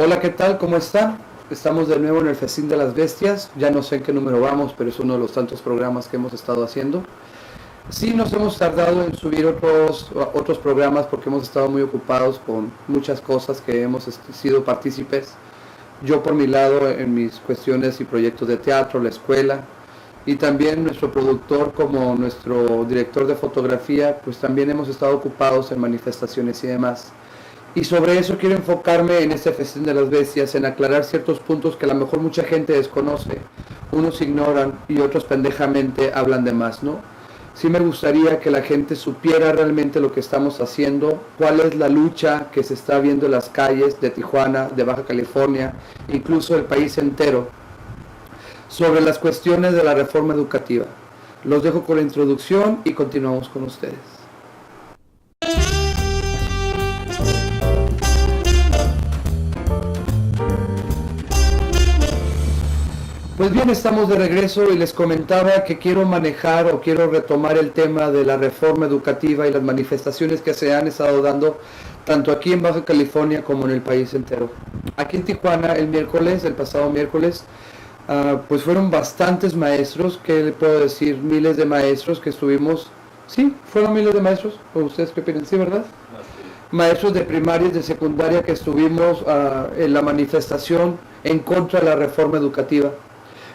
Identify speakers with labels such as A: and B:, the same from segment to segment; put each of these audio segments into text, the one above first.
A: Hola, ¿qué tal? ¿Cómo están? Estamos de nuevo en el Festín de las Bestias. Ya no sé en qué número vamos, pero es uno de los tantos programas que hemos estado haciendo. Sí, nos hemos tardado en subir otros programas porque hemos estado muy ocupados con muchas cosas que hemos sido partícipes. Yo por mi lado en mis cuestiones y proyectos de teatro, la escuela, y también nuestro productor como nuestro director de fotografía, pues también hemos estado ocupados en manifestaciones y demás. Y sobre eso quiero enfocarme en este Festín de las Bestias, en aclarar ciertos puntos que a lo mejor mucha gente desconoce, unos ignoran y otros pendejamente hablan de más, ¿no? Sí me gustaría que la gente supiera realmente lo que estamos haciendo, cuál es la lucha que se está viendo en las calles de Tijuana, de Baja California, incluso del país entero, sobre las cuestiones de la reforma educativa. Los dejo con la introducción y continuamos con ustedes. Pues bien, estamos de regreso y les comentaba que quiero manejar o quiero retomar el tema de la reforma educativa y las manifestaciones que se han estado dando tanto aquí en Baja California como en el país entero. Aquí en Tijuana el pasado miércoles, pues fueron bastantes maestros, ¿qué le puedo decir? Miles de maestros que estuvimos, sí, fueron miles de maestros, ¿o ustedes qué opinan? Sí, ¿verdad? Maestros de primaria y de secundaria que estuvimos en la manifestación en contra de la reforma educativa.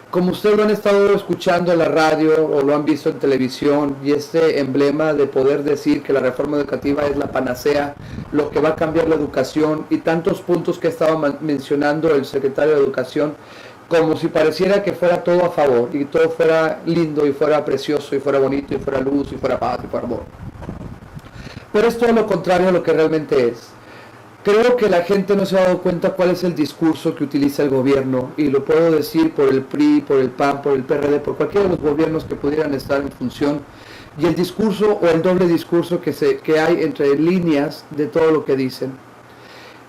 A: Como ustedes lo han estado escuchando en la radio o lo han visto en televisión, y este emblema de poder decir que la reforma educativa es la panacea, lo que va a cambiar la educación, y tantos puntos que estaba mencionando el secretario de Educación, como si pareciera que fuera todo a favor, y todo fuera lindo, y fuera precioso, y fuera bonito, y fuera luz, y fuera paz, y fuera amor. Pero es todo lo contrario a lo que realmente es. Creo que la gente no se ha dado cuenta cuál es el discurso que utiliza el gobierno, y lo puedo decir por el PRI, por el PAN, por el PRD, por cualquiera de los gobiernos que pudieran estar en función, y el discurso o el doble discurso que hay entre líneas de todo lo que dicen.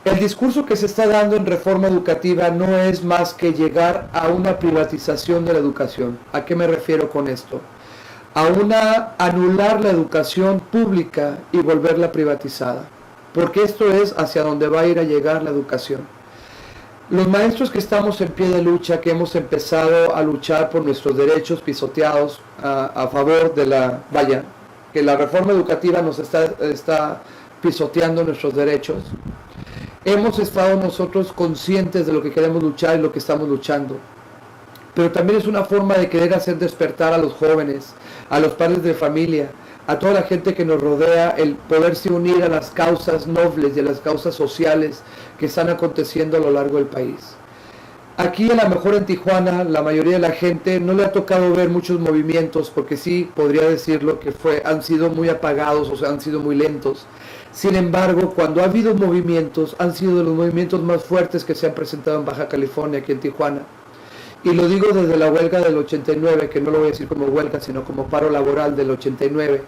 A: El discurso que se está dando en reforma educativa no es más que llegar a una privatización de la educación. ¿A qué me refiero con esto? Anular la educación pública y volverla privatizada. Porque esto es hacia donde va a ir a llegar la educación. Los maestros que estamos en pie de lucha, que hemos empezado a luchar por nuestros derechos pisoteados a favor de que la reforma educativa nos está pisoteando nuestros derechos, hemos estado nosotros conscientes de lo que queremos luchar y lo que estamos luchando. Pero también es una forma de querer hacer despertar a los jóvenes, a los padres de familia, a toda la gente que nos rodea, el poderse unir a las causas nobles y a las causas sociales que están aconteciendo a lo largo del país. Aquí a lo mejor en Tijuana la mayoría de la gente no le ha tocado ver muchos movimientos, porque sí podría decirlo que han sido muy apagados, o sea, han sido muy lentos. Sin embargo, cuando ha habido movimientos, han sido de los movimientos más fuertes que se han presentado en Baja California, aquí en Tijuana. Y lo digo desde la huelga del 89, que no lo voy a decir como huelga, sino como paro laboral del 89.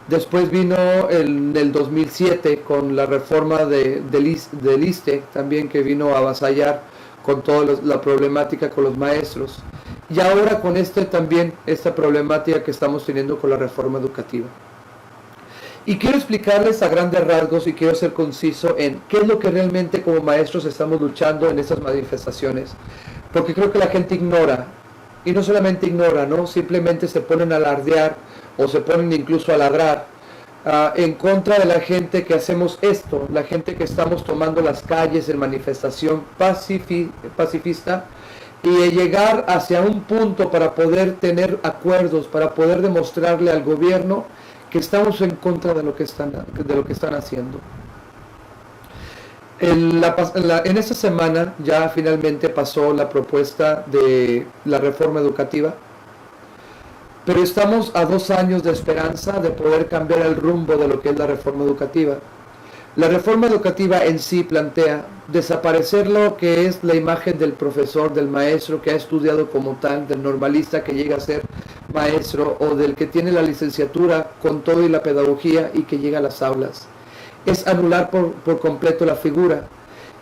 A: Después vino en el 2007 con la reforma del ISSSTE, también, que vino a avasallar con toda la problemática con los maestros. Y ahora con esta problemática que estamos teniendo con la reforma educativa. Y quiero explicarles a grandes rasgos y quiero ser conciso en qué es lo que realmente como maestros estamos luchando en estas manifestaciones. Porque creo que la gente ignora, y no solamente ignora, ¿no? Simplemente se ponen a alardear o se ponen incluso a ladrar en contra de la gente que hacemos esto, la gente que estamos tomando las calles en manifestación pacifista, y llegar hacia un punto para poder tener acuerdos, para poder demostrarle al gobierno que estamos en contra de lo que están haciendo. En esta semana ya finalmente pasó la propuesta de la reforma educativa, pero estamos a 2 años de esperanza de poder cambiar el rumbo de lo que es la reforma educativa. La reforma educativa en sí plantea desaparecer lo que es la imagen del profesor, del maestro que ha estudiado como tal, del normalista que llega a ser maestro, o del que tiene la licenciatura con todo y la pedagogía y que llega a las aulas. Es anular por completo la figura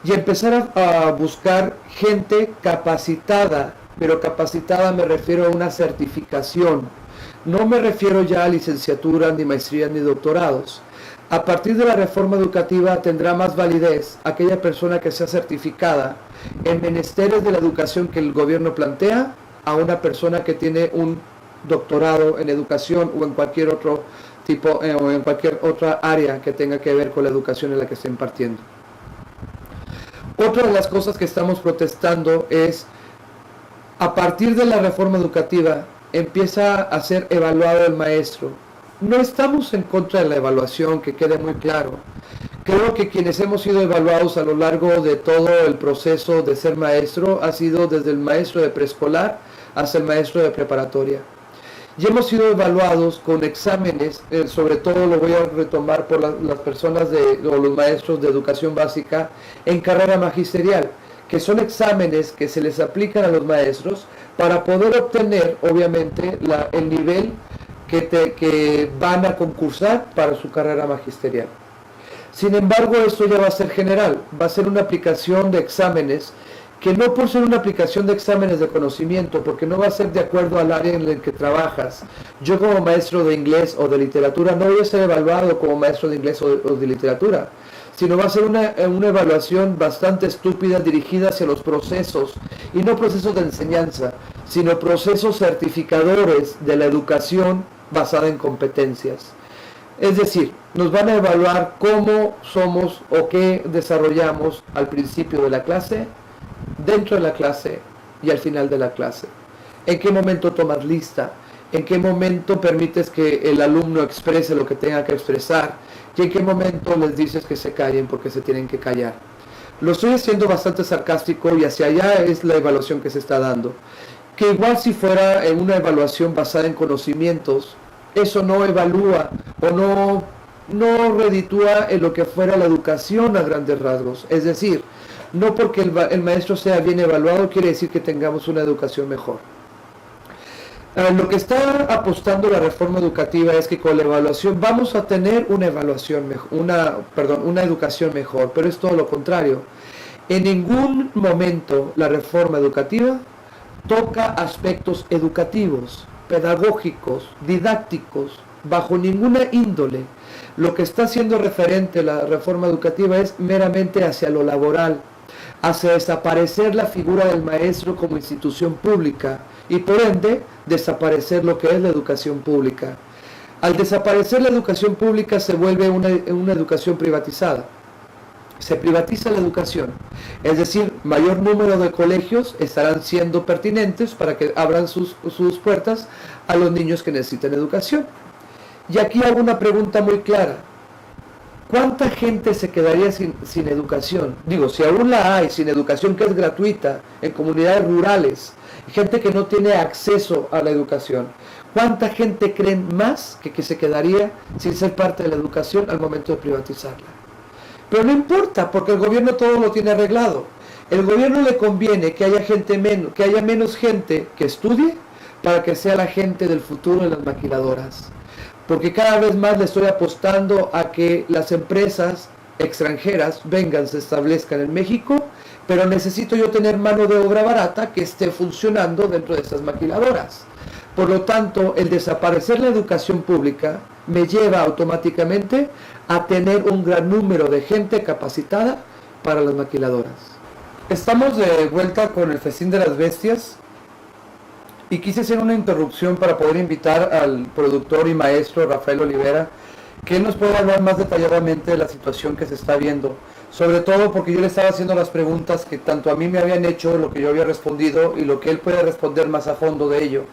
A: y empezar a buscar gente capacitada, pero capacitada me refiero a una certificación. No me refiero ya a licenciaturas, ni maestrías, ni doctorados. A partir de la reforma educativa tendrá más validez aquella persona que sea certificada en menesteres de la educación que el gobierno plantea a una persona que tiene un doctorado en educación o en cualquier otro tipo o en cualquier otra área que tenga que ver con la educación en la que esté impartiendo. Otra de las cosas que estamos protestando es, a partir de la reforma educativa, empieza a ser evaluado el maestro. No estamos en contra de la evaluación, que quede muy claro. Creo que quienes hemos sido evaluados a lo largo de todo el proceso de ser maestro ha sido desde el maestro de preescolar hasta el maestro de preparatoria. Y hemos sido evaluados con exámenes, sobre todo lo voy a retomar por las personas o los maestros de educación básica en carrera magisterial, que son exámenes que se les aplican a los maestros para poder obtener, obviamente, el nivel que van a concursar para su carrera magisterial. Sin embargo, esto ya va a ser general, va a ser una aplicación de exámenes que no por ser una aplicación de exámenes de conocimiento, porque no va a ser de acuerdo al área en el que trabajas. Yo como maestro de inglés o de literatura no voy a ser evaluado como maestro de inglés o de literatura, sino va a ser una evaluación bastante estúpida dirigida hacia los procesos, y no procesos de enseñanza, sino procesos certificadores de la educación basada en competencias. Es decir, nos van a evaluar cómo somos o qué desarrollamos al principio de la clase, dentro de la clase y al final de la clase. ¿En qué momento tomas lista? ¿En qué momento permites que el alumno exprese lo que tenga que expresar? ¿Y en qué momento les dices que se callen porque se tienen que callar? Lo estoy haciendo bastante sarcástico y hacia allá es la evaluación que se está dando. Que igual si fuera una evaluación basada en conocimientos, eso no evalúa o no reditúa en lo que fuera la educación a grandes rasgos. Es decir, no porque el maestro sea bien evaluado quiere decir que tengamos una educación mejor. Lo que está apostando la reforma educativa es que con la evaluación vamos a tener una educación mejor, pero es todo lo contrario. En ningún momento la reforma educativa toca aspectos educativos, pedagógicos, didácticos, bajo ninguna índole. Lo que está haciendo referente la reforma educativa es meramente hacia lo laboral, hacia desaparecer la figura del maestro como institución pública y por ende desaparecer lo que es la educación pública. Al desaparecer la educación pública se vuelve una educación privatizada. Se privatiza la educación, es decir, mayor número de colegios estarán siendo pertinentes para que abran sus puertas a los niños que necesitan educación. Y aquí hago una pregunta muy clara. ¿Cuánta gente se quedaría sin educación? Digo, si aún la hay, sin educación que es gratuita, en comunidades rurales, gente que no tiene acceso a la educación. ¿Cuánta gente creen más que se quedaría sin ser parte de la educación al momento de privatizarla? Pero no importa, porque el gobierno todo lo tiene arreglado. El gobierno le conviene que haya menos gente que estudie para que sea la gente del futuro de las maquiladoras. Porque cada vez más le estoy apostando a que las empresas extranjeras vengan, se establezcan en México, pero necesito yo tener mano de obra barata que esté funcionando dentro de esas maquiladoras. Por lo tanto, el desaparecer la educación pública me lleva automáticamente a tener un gran número de gente capacitada para las maquiladoras. Estamos de vuelta con el Festín de las Bestias y quise hacer una interrupción para poder invitar al productor y maestro Rafael Olivera, que él nos pueda hablar más detalladamente de la situación que se está viendo, sobre todo porque yo le estaba haciendo las preguntas que tanto a mí me habían hecho, lo que yo había respondido y lo que él puede responder más a fondo de ello.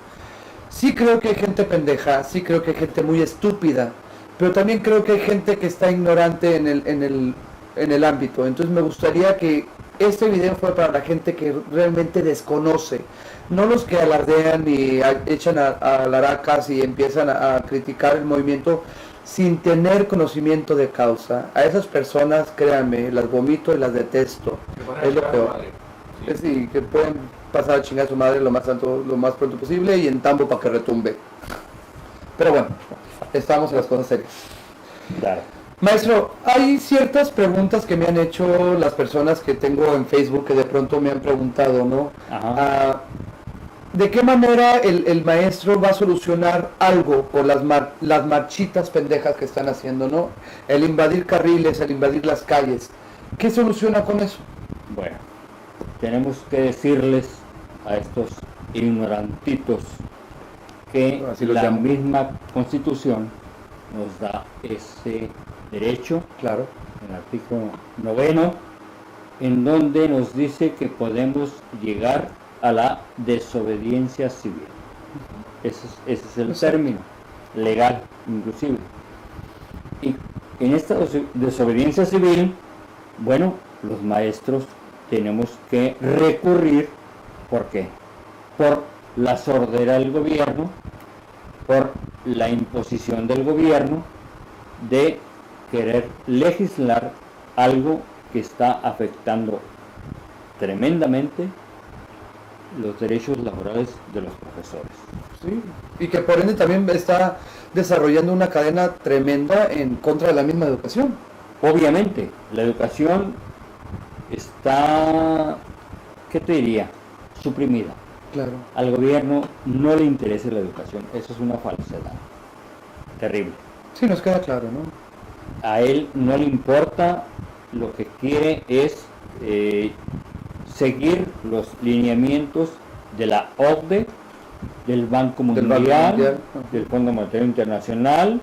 A: Sí creo que hay gente pendeja, sí creo que hay gente muy estúpida, pero también creo que hay gente que está ignorante en el ámbito. Entonces me gustaría que este video fuera para la gente que realmente desconoce, no los que alardean y echan a laracas y empiezan a criticar el movimiento sin tener conocimiento de causa. A esas personas, créanme, las vomito y las detesto. Es lo peor. Sí. Es decir, que pueden pasar a chingar a su madre lo más pronto posible y en tambo para que retumbe. Pero bueno, estamos en las cosas serias.
B: Claro.
A: Maestro, hay ciertas preguntas que me han hecho las personas que tengo en Facebook que de pronto me han preguntado, ¿no? ¿De qué manera el maestro va a solucionar algo por las marchitas pendejas que están haciendo, ¿no? El invadir carriles, el invadir las calles. ¿Qué soluciona con eso?
B: Bueno, tenemos que decirles a estos ignorantitos que la misma Constitución nos da ese derecho,
A: claro,
B: en el artículo 9, en donde nos dice que podemos llegar a la desobediencia civil. Ese es el término legal, inclusive. Y en esta desobediencia civil, bueno, los maestros tenemos que recurrir, ¿por qué? Por la sordera del gobierno, por la imposición del gobierno de querer legislar algo que está afectando tremendamente los derechos laborales de los profesores.
A: Sí, y que por ende también está desarrollando una cadena tremenda en contra de la misma educación.
B: Obviamente, la educación está, ¿qué te diría?, suprimida.
A: Claro.
B: Al gobierno no le interesa la educación, eso es una falsedad terrible.
A: Sí, nos queda claro, ¿no?
B: A él no le importa, lo que quiere es seguir los lineamientos de la OCDE, del Banco Mundial, del Fondo Monetario Internacional,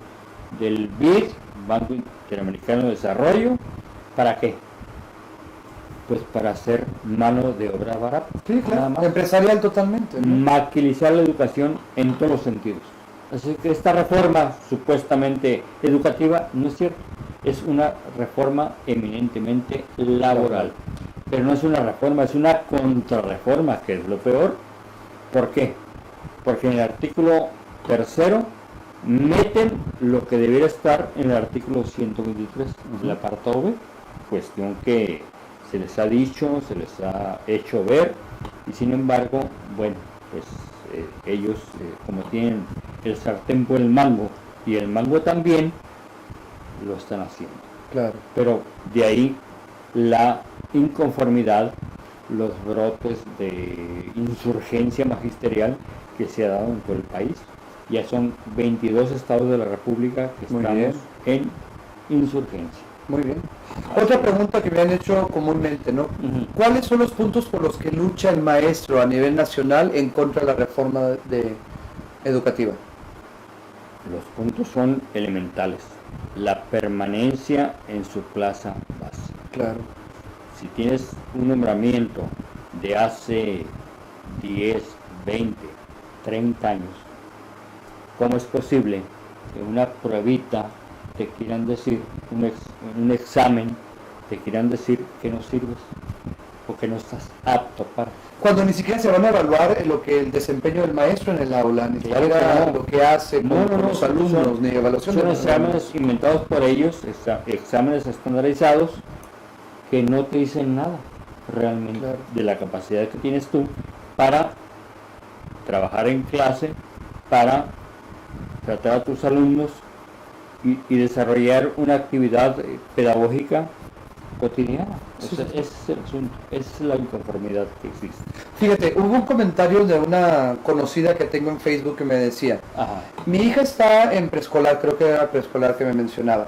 B: del BID, Banco Interamericano de Desarrollo. ¿Para qué? Pues para hacer mano de obra barata.
A: Sí, claro, empresarial totalmente, ¿no?
B: Maquilizar la educación en todos los sentidos. Así que esta reforma supuestamente educativa no es cierto, es una reforma eminentemente laboral. Pero no es una reforma, es una contrarreforma, que es lo peor. ¿Por qué? Porque en el artículo 3 meten lo que debiera estar en el artículo 123, el apartado B, cuestión que se les ha dicho, se les ha hecho ver, y sin embargo, bueno, pues ellos como tienen el sartén por el mango y el mango también, lo están haciendo.
A: Claro.
B: Pero de ahí la inconformidad, los brotes de insurgencia magisterial que se ha dado en todo el país. Ya son 22 estados de la República que estamos en insurgencia.
A: Muy bien. Otra pregunta que me han hecho comúnmente, ¿no? ¿Cuáles son los puntos por los que lucha el maestro a nivel nacional en contra de la reforma educativa?
B: Los puntos son elementales. La permanencia en su plaza base.
A: Claro.
B: Si tienes un nombramiento de hace 10, 20, 30 años, ¿cómo es posible que una pruebita te quieran decir, un examen, te quieran decir que no sirves o que no estás apto para?
A: Cuando ni siquiera se van a evaluar el desempeño del maestro en el aula, ni siquiera lo que hace con los alumnos, ni evaluación.
B: Son exámenes inventados por ellos, exámenes estandarizados, que no te dicen nada realmente de la capacidad que tienes tú para trabajar en clase, para tratar a tus alumnos y desarrollar una actividad pedagógica cotidiana. Ese es el asunto, esa es la inconformidad que existe.
A: Fíjate, hubo un comentario de una conocida que tengo en Facebook que me decía, mi hija está en preescolar, creo que era preescolar que me mencionaba,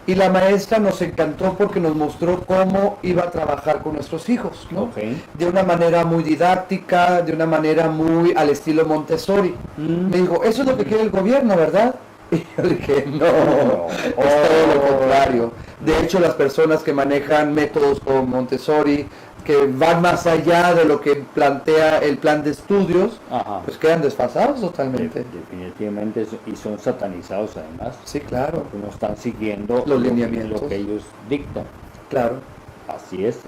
A: y la maestra nos encantó porque nos mostró cómo iba a trabajar con nuestros hijos, ¿no? De una manera muy didáctica, de una manera muy al estilo Montessori. Me dijo, eso es lo que quiere el gobierno, ¿verdad? Y yo dije, no, es todo lo contrario. De hecho, las personas que manejan métodos como Montessori, que van más allá de lo que plantea el plan de estudios, pues quedan desfasados totalmente.
B: Definitivamente, y son satanizados además.
A: Sí, claro.
B: Porque no están siguiendo
A: los lineamientos,
B: lo que ellos dictan.
A: Claro.
B: Así es,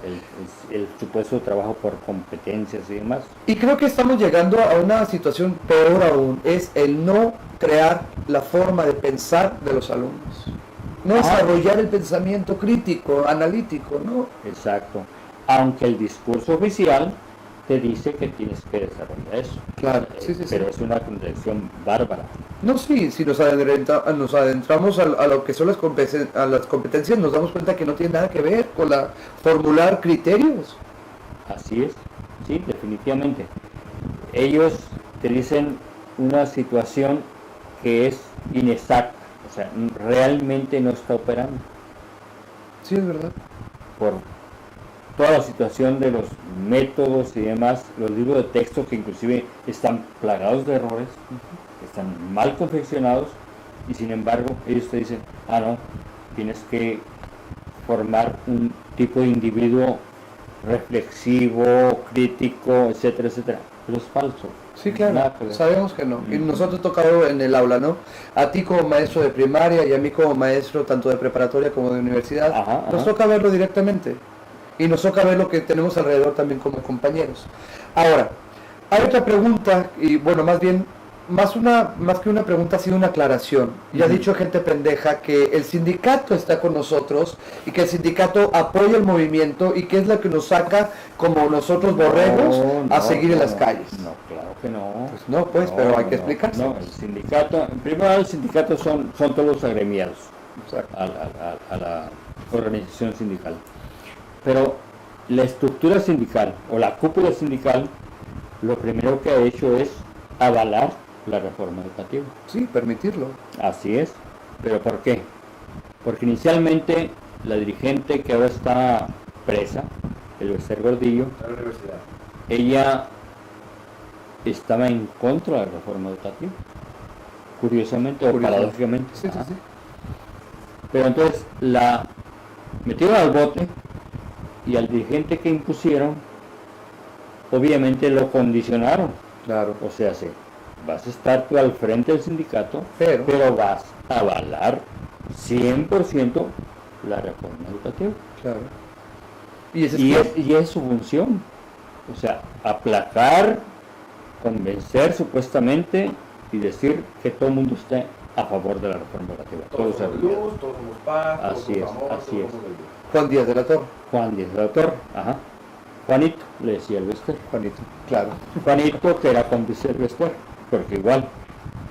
B: el supuesto trabajo por competencias y demás.
A: Y creo que estamos llegando a una situación peor aún, es el no crear la forma de pensar de los alumnos. No desarrollar el pensamiento crítico, analítico, ¿no?
B: Exacto. Aunque el discurso oficial te dice que tienes que desarrollar eso.
A: Claro,
B: pero es una contradicción bárbara.
A: No, sí, si nos adentramos a lo que son las competencias, nos damos cuenta que no tiene nada que ver con formular criterios.
B: Así es, sí, definitivamente. ellos te dicen una situación que es inexacta, o sea, realmente no está operando
A: Sí, es verdad.
B: por toda la situación de los métodos y demás, los libros de texto que inclusive están plagados de errores, están mal confeccionados, y sin embargo ellos te dicen, no, tienes que formar un tipo de individuo reflexivo, crítico, etcétera, etcétera. Pero es falso.
A: Sí, claro,
B: Nada que ver.
A: sabemos que no. Y nosotros tocado en el aula, ¿no? A ti como maestro de primaria y a mí como maestro tanto de preparatoria como de universidad,
B: Ajá,
A: nos
B: ajá.
A: toca verlo directamente. Y nos toca ver lo que tenemos alrededor también como compañeros. Ahora, hay otra pregunta, y bueno, más que una pregunta, ha sido una aclaración. Ya ha
B: Ujú.
A: dicho gente pendeja que el sindicato está con nosotros y que el sindicato apoya el movimiento y que es lo que nos saca como nosotros borregos a seguir en las calles.
B: No, claro que no.
A: Pues no, pues, pero hay que explicarse.
B: No, el sindicato, primero el sindicato son todos los agremiados
A: Exacto.
B: a la organización sindical. Pero la estructura sindical o la cúpula sindical, lo primero que ha hecho es avalar la reforma educativa.
A: Sí, permitirlo.
B: Así es. ¿Pero por qué? Porque inicialmente la dirigente que ahora está presa, el Esther Gordillo, ella estaba en contra de la reforma educativa. Curiosamente o paradójicamente.
A: Sí, sí, sí.
B: Pero entonces la metieron al bote y al dirigente que impusieron, obviamente lo condicionaron.
A: Claro.
B: O sea, sí, vas a estar tú al frente del sindicato,
A: Pero
B: vas a avalar 100% la reforma educativa.
A: claro. Y ese
B: Y es su función. O sea, aplacar, convencer supuestamente y decir que todo el mundo esté a favor de la reforma educativa.
C: Todos somos luz, todos somos paz,
B: Así es,
C: todos somos amor,
B: así
C: todos
B: es.
C: somos luz.
A: Juan Díaz de la Torre.
B: Juan Díaz de la Torre, ajá. Juanito, le decía el Bester.
A: Juanito. Claro.
B: Juanito, que era cómplice del Bester, porque igual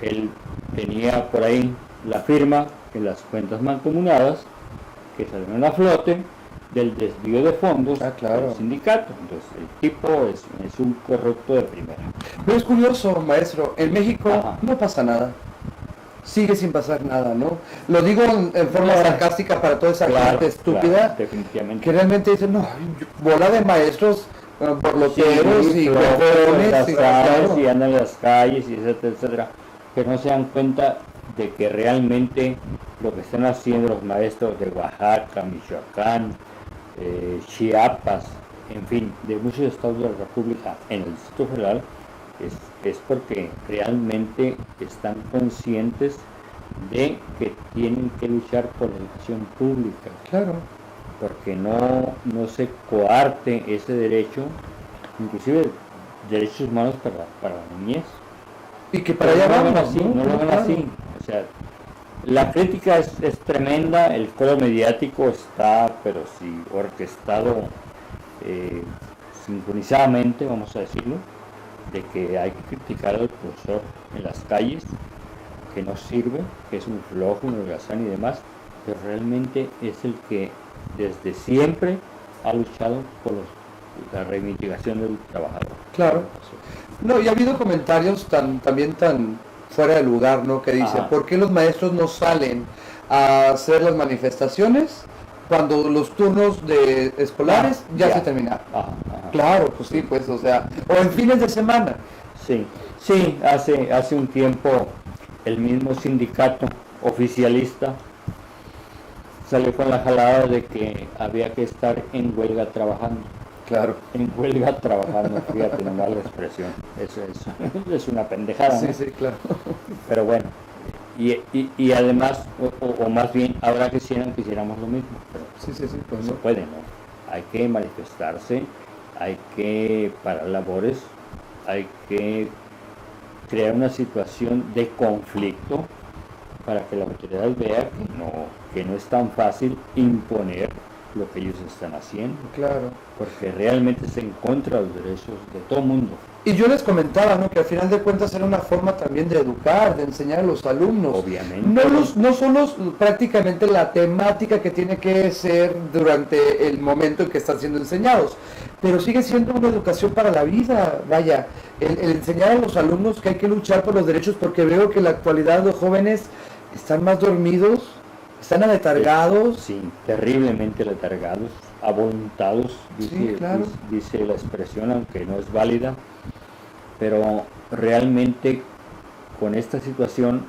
B: él tenía por ahí la firma en las cuentas mancomunadas que salieron a flote del desvío de fondos
A: Claro.
B: del sindicato. Entonces el tipo es un corrupto de primera.
A: Pero es curioso, maestro, en México
B: Ajá.
A: no pasa nada. Sigue sin pasar nada, ¿no? Lo digo en forma
B: Claro.
A: sarcástica para toda esa
B: Claro,
A: gente estúpida
B: claro, definitivamente.
A: que realmente dicen, no, bola de maestros borloteros
B: Sí,
A: y
B: flojos,
A: huevones
B: las
A: y
B: calles,
A: claro.
B: y andan en las calles y etcétera, etcétera, que no se dan cuenta de que realmente lo que están haciendo los maestros de Oaxaca, Michoacán, Chiapas, en fin, de muchos estados de la República en el Distrito Federal, es porque realmente están conscientes de que tienen que luchar por la educación pública,
A: Claro.
B: porque no se coarte ese derecho, inclusive derechos humanos para la niñez.
A: Y que para allá
B: no lo ven
A: vamos,
B: así, no lo ven
A: Claro.
B: así. O sea, la crítica es tremenda, el coro mediático está, pero sí, orquestado sincronizadamente, vamos a decirlo, de que hay que criticar al profesor en las calles, que no sirve, que es un flojo, un holgazán y demás, pero realmente es el que desde siempre ha luchado por la reivindicación del trabajador.
A: Claro. No, y ha habido comentarios también tan fuera de lugar, ¿no? Que dicen,
B: Ajá.
A: ¿por qué los maestros no salen a hacer las manifestaciones cuando los turnos de escolares ya se terminaron?
B: Ajá, ajá.
A: Claro, pues sí, pues, o sea, o en fines de semana.
B: Sí, hace un tiempo el mismo sindicato oficialista salió con la jalada de que había que estar en huelga trabajando.
A: Claro.
B: En huelga trabajando, fíjate, nomás la expresión. Eso es una pendejada,
A: Sí,
B: ¿no?
A: sí, claro.
B: Pero bueno, y además, o más bien, ahora quisiéramos lo mismo, pero
A: Sí, sí, sí, pues
B: no se
A: no.
B: puede, ¿no? Hay que manifestarse, hay que parar labores, hay que crear una situación de conflicto para que la autoridad vea que no es tan fácil imponer lo que ellos están haciendo,
A: Claro.
B: porque realmente es en contra de los derechos de todo mundo.
A: Y yo les comentaba, ¿no?, que al final de cuentas era una forma también de educar, de enseñar a los alumnos.
B: Obviamente.
A: No solo prácticamente la temática que tiene que ser durante el momento en que están siendo enseñados, pero sigue siendo una educación para la vida. Vaya, el enseñar a los alumnos que hay que luchar por los derechos, porque veo que en la actualidad los jóvenes están más dormidos, están aletargados.
B: Sí, terriblemente letargados, avoluntados,
A: Sí, claro.
B: dice la expresión, aunque no es válida, pero realmente con esta situación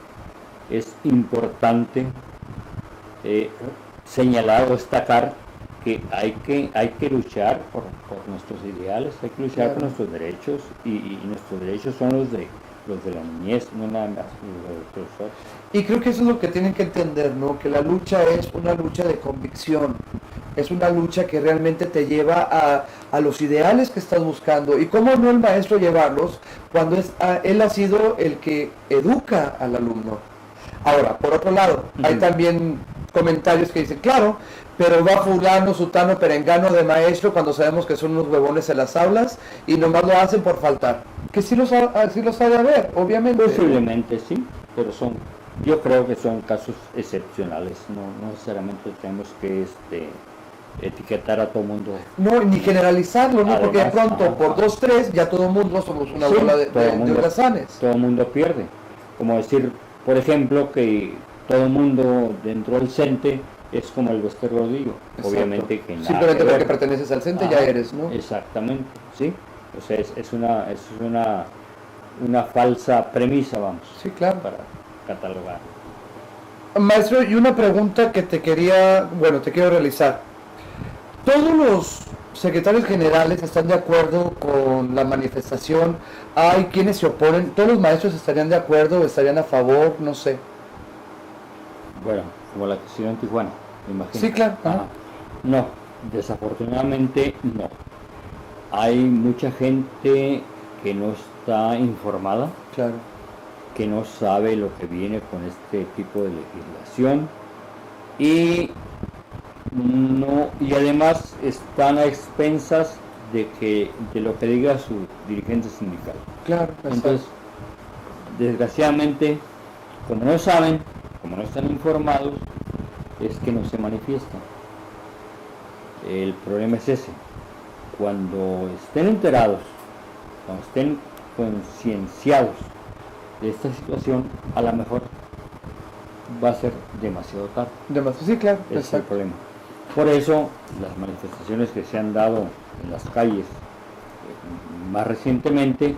B: es importante señalar o destacar que hay que luchar por nuestros ideales, hay que luchar
A: Claro.
B: por nuestros derechos, y nuestros derechos son los de la niñez, no nada más los de los profesores.
A: Y creo que eso es lo que tienen que entender, ¿no? Que la lucha es una lucha de convicción, es una lucha que realmente te lleva a los ideales que estás buscando. Y cómo no el maestro llevarlos cuando él ha sido el que educa al alumno. Ahora, por otro lado, hay también comentarios que dicen, claro, pero va fulano, sutano, perengano de maestro cuando sabemos que son unos huevones en las aulas y nomás lo hacen por faltar. Que sí los ha de haber, obviamente.
B: Posiblemente sí, pero yo creo que son casos excepcionales, no necesariamente tenemos que etiquetar a todo mundo.
A: No, ni generalizarlo, ¿no? Porque de
B: Además,
A: pronto,
B: ajá.
A: por 2, 3, ya todo el mundo somos una
B: Sí,
A: bola
B: todo el mundo.
A: holgazanes.
B: Todo el mundo pierde. Como decir, por ejemplo, que todo el mundo dentro del CENTE es como el Bester Gordillo.
A: Exacto.
B: Obviamente que nada
A: Simplemente
B: que ver.
A: porque perteneces al CENTE ya
B: Ajá,
A: eres, ¿no?
B: Exactamente, sí. O sea, es una falsa premisa, vamos,
A: Sí, claro.
B: para catalogar.
A: Maestro, y una pregunta que te quiero realizar. ¿Todos los secretarios generales están de acuerdo con la manifestación? ¿Hay quienes se oponen? ¿Todos los maestros estarían de acuerdo o estarían a favor? No sé.
B: Bueno, como la que se dio en Tijuana, me imagino.
A: Sí, claro.
B: Ajá.
A: Ajá.
B: No, desafortunadamente no. Hay mucha gente que no está informada,
A: Claro.
B: que no sabe lo que viene con este tipo de legislación, y además están a expensas de lo que diga su dirigente sindical.
A: Claro.
B: Entonces, desgraciadamente, como no saben, como no están informados, es que no se manifiestan. El problema es ese. Cuando estén enterados, cuando estén concienciados de esta situación, a lo mejor va a ser demasiado tarde.
A: Sí, claro.
B: Ese es el
A: Exacto.
B: problema. Por eso, las manifestaciones que se han dado en las calles más recientemente,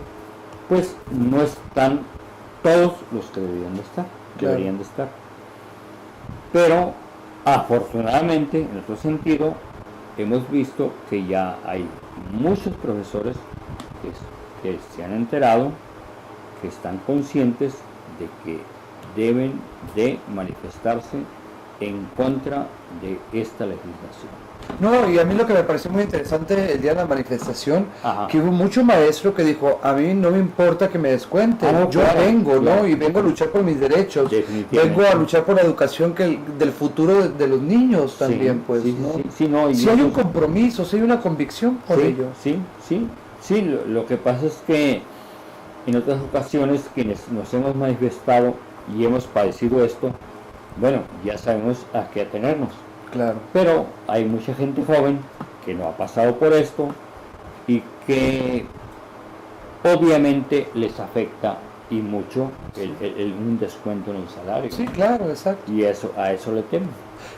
B: pues no están todos los que deberían de estar.
A: Claro.
B: Deberían de estar. Pero, afortunadamente, en otro sentido, hemos visto que ya hay muchos profesores que se han enterado, que están conscientes de que deben de manifestarse en contra de esta legislación.
A: No, y a mí lo que me pareció muy interesante el día de la manifestación,
B: Ajá.
A: que hubo mucho maestro que dijo, a mí no me importa que me descuenten,
B: Ah, no,
A: yo
B: claro,
A: vengo,
B: claro.
A: ¿no? Y vengo a luchar por mis derechos,
B: Definitivamente.
A: vengo a luchar por la educación del futuro de los niños también,
B: Sí,
A: pues,
B: sí,
A: ¿no?
B: sí, no, y
A: Si hay
B: eso
A: un
B: es-
A: compromiso, si hay una convicción por
B: sí,
A: ello.
B: sí, lo que pasa es que en otras ocasiones quienes nos hemos manifestado y hemos padecido esto, bueno, ya sabemos a qué atenernos.
A: Claro.
B: Pero hay mucha gente joven que no ha pasado por esto y que obviamente les afecta y mucho un descuento en el salario.
A: Sí, claro, exacto.
B: Y a eso le temo.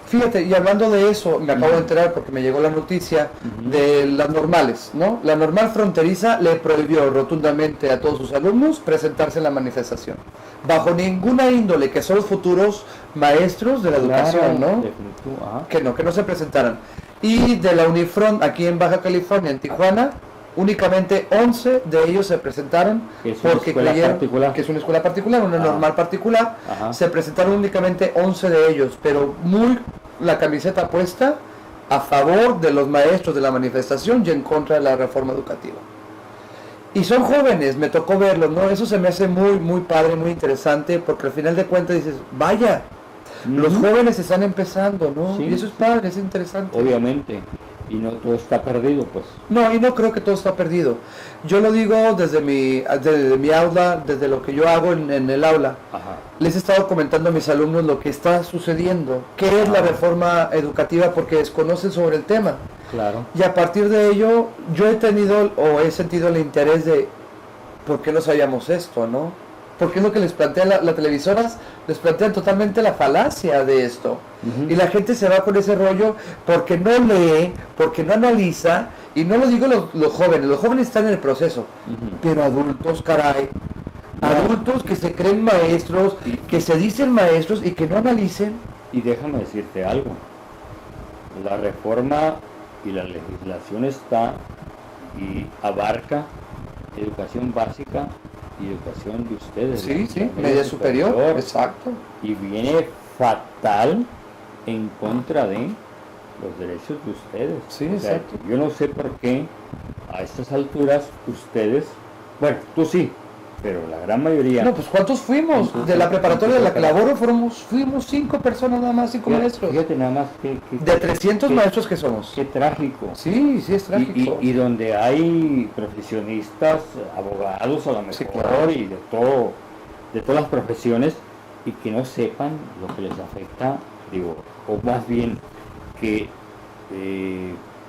A: Fíjate, y hablando de eso, me acabo de enterar porque me llegó la noticia de las normales, ¿no? La normal fronteriza le prohibió rotundamente a todos sus alumnos presentarse en la manifestación. Bajo ninguna índole, que son los futuros maestros de la educación, ¿no?
B: Definitivo, ajá.
A: Que no se presentaran. Y de la Unifront, aquí en Baja California, en Tijuana, únicamente 11 de ellos se presentaron
B: Que es una
A: porque
B: escuela
A: creyeron
B: particular.
A: que es una escuela particular, una normal particular.
B: Ajá.
A: Se presentaron únicamente 11 de ellos, pero muy la camiseta puesta a favor de los maestros de la manifestación y en contra de la reforma educativa. Y son jóvenes, me tocó verlos, ¿no? Eso se me hace muy, muy padre, muy interesante, porque al final de cuentas dices, vaya, Los jóvenes están empezando, ¿no?
B: Sí.
A: Y eso es padre, es interesante.
B: Obviamente, y no todo está perdido, pues.
A: No, y no creo que todo está perdido. Yo lo digo desde mi aula, desde lo que yo hago en el aula.
B: Ajá.
A: Les he estado comentando a mis alumnos lo que está sucediendo, qué es la reforma educativa, porque desconocen sobre el tema.
B: Claro.
A: Y a partir de ello, yo he tenido o he sentido el interés de por qué no sabíamos esto, ¿no? Porque es lo que les plantea las televisoras, les plantean totalmente la falacia de esto.
B: Ujú.
A: Y la gente se va con ese rollo porque no lee, porque no analiza, y no lo digo los jóvenes están en el proceso,
B: Ujú.
A: pero adultos, caray, adultos que se creen maestros, que se dicen maestros y que no analicen.
B: Y déjame decirte algo. La reforma y la legislación está y abarca educación básica y educación de ustedes.
A: Sí, sí,
B: la
A: media superior, exacto.
B: Y viene fatal en contra de los derechos de ustedes.
A: Sí,
B: O sea,
A: exacto.
B: yo no sé por qué a estas alturas ustedes, bueno, tú sí, pero la gran mayoría...
A: No, pues ¿cuántos fuimos?
B: Entonces,
A: De la preparatoria de la
B: entonces,
A: Clavoro fuimos 5 personas nada más, 5 maestros.
B: Fíjate nada más que
A: De 300 maestros que somos.
B: qué trágico.
A: Sí, sí es trágico.
B: Y donde hay profesionistas, abogados a lo mejor,
A: Sí, claro.
B: y de todo, de todas las profesiones, y que no sepan lo que les afecta, digo, o más bien que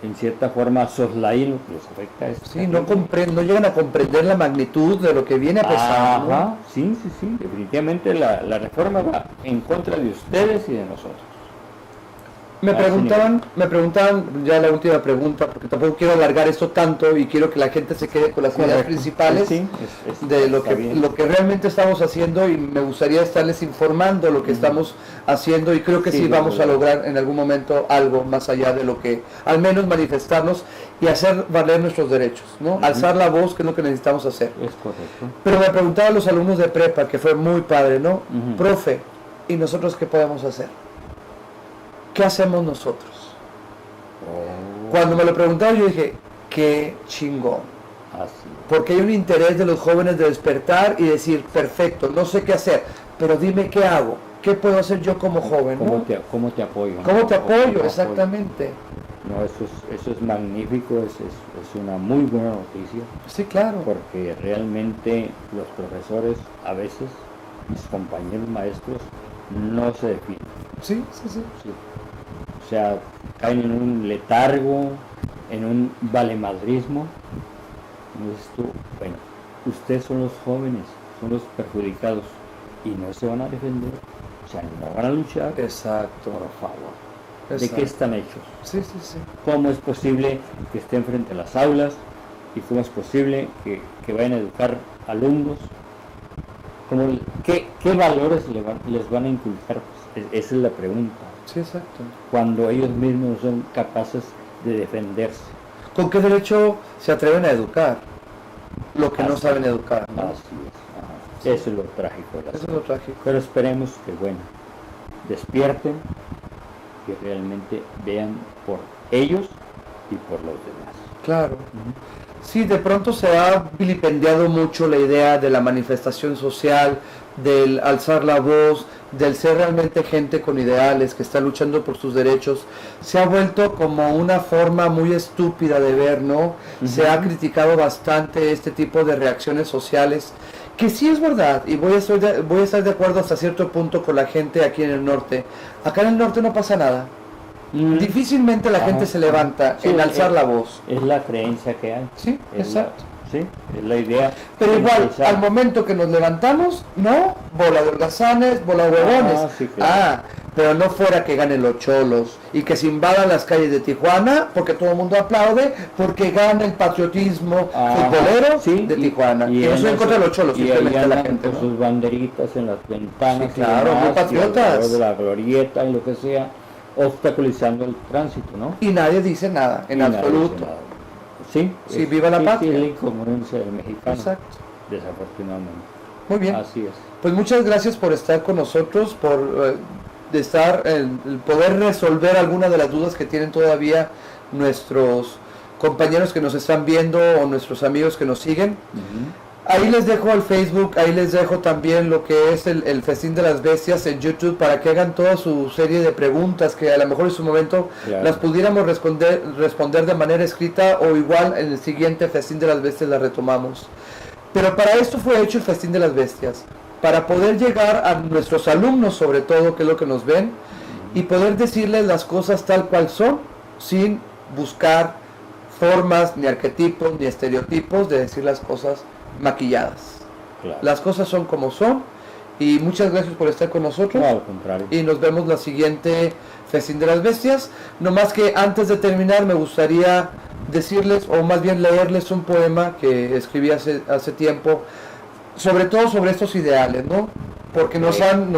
B: en cierta forma soslayen lo que les afecta. Es
A: Sí, no llegan a comprender la magnitud de lo que viene a pesar, ¿no?
B: Ajá, sí, definitivamente la reforma va en contra de ustedes y de nosotros.
A: Me preguntaban, ya la última pregunta, porque tampoco quiero alargar esto tanto y quiero que la gente se quede con las ideas
B: Correcto.
A: principales
B: Sí,
A: de lo
B: está
A: que,
B: bien.
A: lo que realmente estamos haciendo, y me gustaría estarles informando lo que estamos haciendo, y creo que sí,
B: Sí,
A: vamos a
B: claro.
A: lograr en algún momento algo más allá de lo que, al menos manifestarnos y hacer valer nuestros derechos, ¿no? Alzar la voz, que es lo que necesitamos hacer.
B: Es correcto.
A: Pero me preguntaban los alumnos de prepa, que fue muy padre, ¿no?
B: Ujú.
A: Profe, ¿y nosotros qué podemos hacer? ¿Qué hacemos nosotros?
B: Oh,
A: Cuando me lo preguntaron, yo dije, qué chingón.
B: así.
A: Porque hay un interés de los jóvenes de despertar y decir, perfecto, no sé qué hacer, pero dime qué hago, qué puedo hacer yo como joven,
B: ¿Cómo
A: ¿no?
B: cómo te apoyo?
A: ¿Cómo te
B: ¿Cómo
A: apoyo? Exactamente.
B: No, eso es magnífico, es una muy buena noticia,
A: Sí, claro.
B: porque realmente los profesores, a veces, mis compañeros maestros, no se definen.
A: Sí, sí, sí.
B: Sí. O sea, caen en un letargo, en un valemadrismo. Y dices tú, bueno, ustedes son los jóvenes, son los perjudicados y no se van a defender, o sea, no van a luchar,
A: Exacto.
B: por favor. ¿De
A: Exacto.
B: qué están hechos?
A: Sí, sí, sí.
B: ¿Cómo es posible que estén frente a las aulas? ¿Y cómo es posible que vayan a educar alumnos? ¿Qué valores les van a inculcar? Pues, esa es la pregunta.
A: Sí, exacto.
B: Cuando ellos mismos no son capaces de defenderse.
A: ¿Con qué derecho se atreven a educar lo que no
B: Así
A: saben educar, ¿no?
B: Así es. Ajá. Eso es lo trágico.
A: Eso es lo trágico.
B: Pero esperemos que, bueno, despierten, que realmente vean por ellos y por los demás.
A: Claro. Sí, de pronto se ha vilipendiado mucho la idea de la manifestación social, del alzar la voz, del ser realmente gente con ideales que está luchando por sus derechos. Se ha vuelto como una forma muy estúpida de ver, ¿no? Se ha criticado bastante este tipo de reacciones sociales, que sí es verdad, y voy a estar de acuerdo hasta cierto punto con la gente aquí en el norte. Acá en el norte no pasa nada. Difícilmente la
B: Ajá.
A: gente se levanta
B: Sí,
A: en alzar la voz.
B: Es la creencia que hay.
A: Sí,
B: Es
A: exacto.
B: Sí, es la idea.
A: Pero
B: de
A: igual,
B: empezar.
A: al momento que nos levantamos, no, bola de holgazanes, bola de huevones.
B: sí, claro.
A: Pero no fuera que ganen los cholos y que se invadan las calles de Tijuana, porque todo el mundo aplaude, porque gana el patriotismo futbolero de Tijuana. Y no soy en contra de los cholos,
B: y
A: simplemente
B: ahí
A: la
B: andan
A: gente,
B: con
A: ¿no?
B: sus banderitas en las ventanas.
A: Sí, claro, muy patriotas.
B: y alrededor de la glorieta y lo que sea, obstaculizando el tránsito, ¿no?
A: Y nadie dice nada, en
B: Y nadie
A: absoluto.
B: dice nada. Sí,
A: Sí, viva la patria.
B: Sí, es la incongruencia del mexicano,
A: Exacto.
B: desafortunadamente.
A: Muy bien.
B: Así es.
A: Pues muchas gracias por estar con nosotros, por el poder resolver algunas de las dudas que tienen todavía nuestros compañeros que nos están viendo o nuestros amigos que nos siguen.
B: Ujú.
A: Ahí les dejo el Facebook, ahí les dejo también lo que es el Festín de las Bestias en YouTube para que hagan toda su serie de preguntas que a lo mejor en su momento las pudiéramos responder de manera escrita o igual en el siguiente Festín de las Bestias la retomamos. Pero para esto fue hecho el Festín de las Bestias, para poder llegar a nuestros alumnos sobre todo, que es lo que nos ven, y poder decirles las cosas tal cual son, sin buscar formas, ni arquetipos, ni estereotipos de decir las cosas maquilladas.
B: Claro.
A: Las cosas son como son, y muchas gracias por estar con nosotros.
B: No, al contrario.
A: Y nos vemos la siguiente Festín de las Bestias. No más que antes de terminar me gustaría decirles, o más bien leerles un poema que escribí hace tiempo, sobre todo sobre estos ideales, ¿no? Porque nos han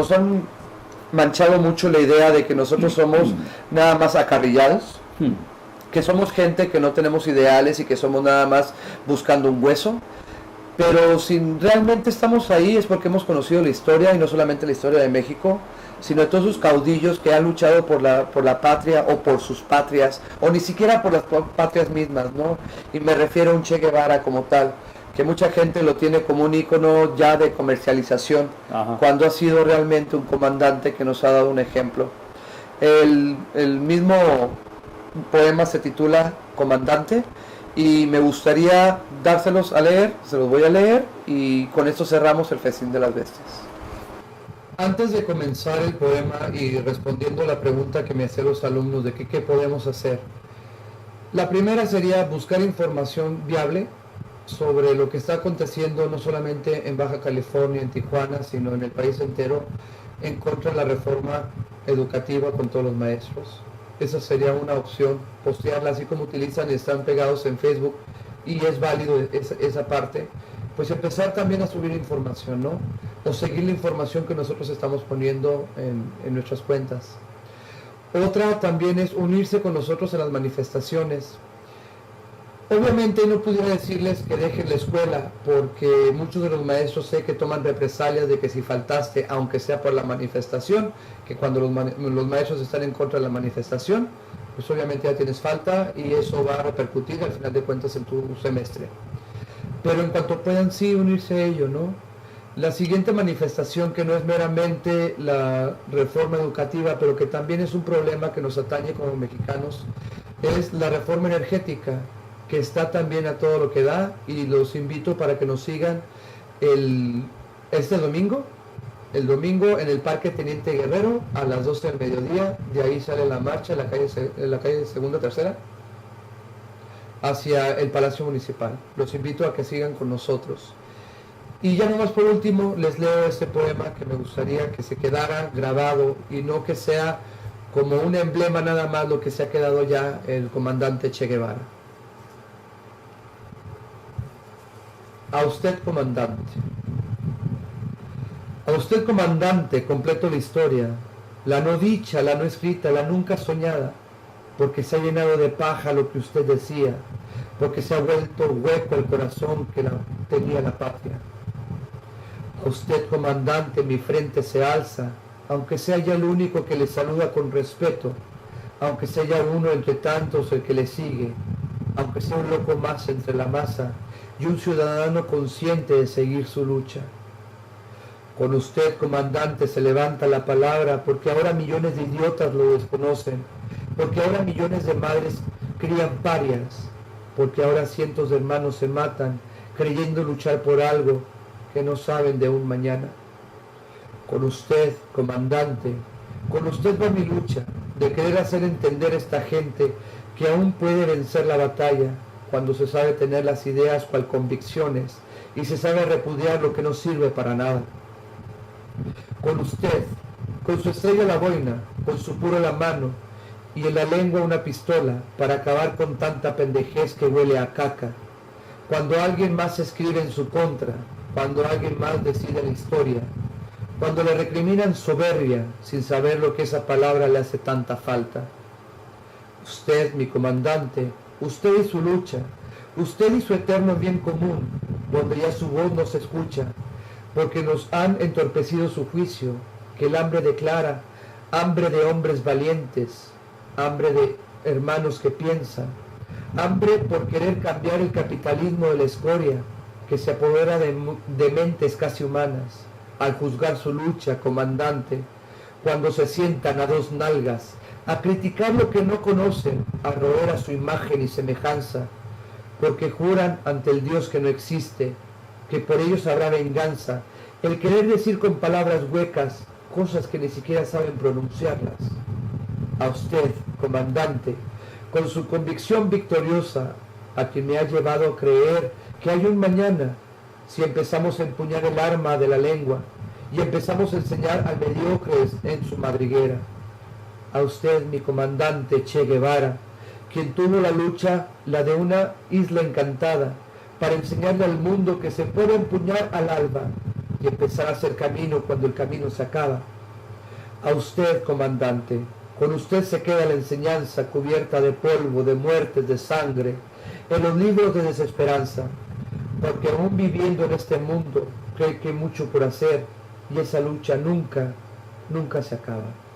A: manchado mucho la idea de que nosotros somos nada más acarrillados, que somos gente que no tenemos ideales y que somos nada más buscando un hueso. Pero si realmente estamos ahí es porque hemos conocido la historia, y no solamente la historia de México, sino de todos sus caudillos que han luchado por la patria o por sus patrias, o ni siquiera por las patrias mismas, ¿no? Y me refiero a un Che Guevara como tal, que mucha gente lo tiene como un ícono ya de comercialización, cuando ha sido realmente un comandante que nos ha dado un ejemplo. El mismo poema se titula Comandante, y me gustaría dárselos a leer, se los voy a leer, y con esto cerramos el Festín de las Bestias. Antes de comenzar el poema y respondiendo a la pregunta que me hacían los alumnos de qué podemos hacer, la primera sería buscar información viable sobre lo que está aconteciendo no solamente en Baja California, en Tijuana, sino en el país entero, en contra de la reforma educativa con todos los maestros. Esa sería una opción, postearla así como utilizan y están pegados en Facebook, y es válido esa parte. Pues empezar también a subir información, ¿no? O seguir la información que nosotros estamos poniendo en nuestras cuentas. Otra también es unirse con nosotros en las manifestaciones. Obviamente no pudiera decirles que dejen la escuela, porque muchos de los maestros sé que toman represalias de que si faltaste, aunque sea por la manifestación, que cuando los maestros están en contra de la manifestación, pues obviamente ya tienes falta y eso va a repercutir al final de cuentas en tu semestre. Pero en cuanto puedan sí unirse a ello, ¿no? La siguiente manifestación, que no es meramente la reforma educativa, pero que también es un problema que nos atañe como mexicanos, es la reforma energética, que está también a todo lo que da, y los invito para que nos sigan este domingo, el domingo en el Parque Teniente Guerrero a las 12 del mediodía. De ahí sale la marcha en la calle Segunda Tercera hacia el Palacio Municipal. Los invito a que sigan con nosotros. Y ya nomás por último les leo este poema que me gustaría que se quedara grabado y no que sea como un emblema nada más lo que se ha quedado ya el comandante Che Guevara. A usted, comandante. A usted, comandante, completo la historia, la no dicha, la no escrita, la nunca soñada, porque se ha llenado de paja lo que usted decía, porque se ha vuelto hueco el corazón que tenía la patria. A usted, comandante, mi frente se alza, aunque sea ya el único que le saluda con respeto, aunque sea ya uno entre tantos el que le sigue, aunque sea un loco más entre la masa y un ciudadano consciente de seguir su lucha. Con usted, comandante, se levanta la palabra, porque ahora millones de idiotas lo desconocen, porque ahora millones de madres crían parias, porque ahora cientos de hermanos se matan creyendo luchar por algo que no saben de un mañana. Con usted, comandante, con usted va mi lucha de querer hacer entender a esta gente que aún puede vencer la batalla cuando se sabe tener las ideas cual convicciones y se sabe repudiar lo que no sirve para nada. Con usted, con su estrella la boina, con su puro la mano y en la lengua una pistola para acabar con tanta pendejez que huele a caca. Cuando alguien más escribe en su contra, cuando alguien más decide la historia, cuando le recriminan soberbia sin saber lo que esa palabra le hace tanta falta. Usted, mi comandante, usted y su lucha, usted y su eterno bien común, donde ya su voz no se escucha, porque nos han entorpecido su juicio, que el hambre declara, hambre de hombres valientes, hambre de hermanos que piensan, hambre por querer cambiar el capitalismo de la escoria, que se apodera de mentes casi humanas, al juzgar su lucha, comandante, cuando se sientan a dos nalgas, a criticar lo que no conocen, a roer a su imagen y semejanza, porque juran ante el Dios que no existe, que por ellos habrá venganza, el querer decir con palabras huecas cosas que ni siquiera saben pronunciarlas. A usted, comandante, con su convicción victoriosa, a quien me ha llevado a creer que hay un mañana, si empezamos a empuñar el arma de la lengua y empezamos a enseñar al mediocre en su madriguera. A usted, mi comandante Che Guevara, quien tuvo la lucha, la de una isla encantada, para enseñarle al mundo que se puede empuñar al alba y empezar a hacer camino cuando el camino se acaba. A usted, comandante, con usted se queda la enseñanza cubierta de polvo, de muertes, de sangre, en los libros de desesperanza, porque aún viviendo en este mundo cree que hay mucho por hacer y esa lucha nunca se acaba.